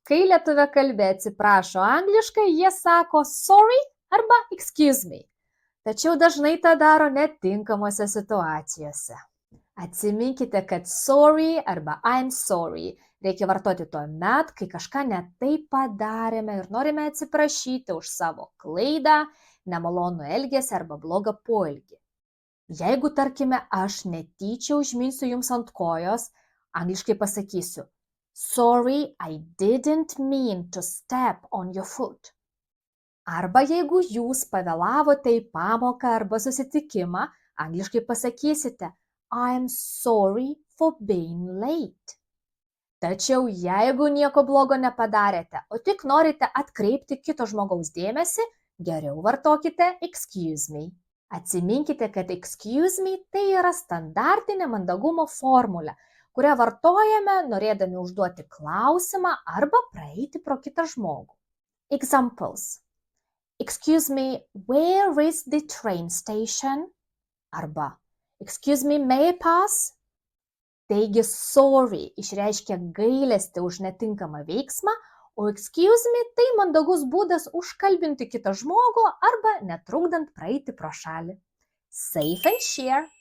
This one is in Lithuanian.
Kai lietuviakalbiai atsiprašo angliškai, jie sako sorry arba excuse me. Tačiau dažnai tą daro netinkamose situacijose. Atsiminkite, kad sorry arba I'm sorry reikia vartoti tuomet, kai kažką ne taip padarėme ir norime atsiprašyti už savo klaidą, nemalonų elgesį arba blogą poelgį. Jeigu, tarkime, aš netyčia užminsiu jums ant kojos, angliškai pasakysiu sorry, I didn't mean to step on your foot. Arba jeigu jūs pavėlavote į pamoką arba susitikimą, angliškai pasakysite I'm sorry for being late. Tačiau jeigu nieko blogo nepadarėte, o tik norite atkreipti kito žmogaus dėmesį, geriau vartokite excuse me. Atsiminkite, kad excuse me tai yra standartinė mandagumo formulė, kurią vartojame norėdami užduoti klausimą arba praeiti pro kitą žmogų. Examples. Excuse me, where is the train station? Arba excuse me, may I pass? Taigi sorry išreiškia gailestį už netinkamą veiksmą, o excuse me tai mandagus būdas užkalbinti kitą žmogų arba netrukdant praeiti pro šalį. Safe and share.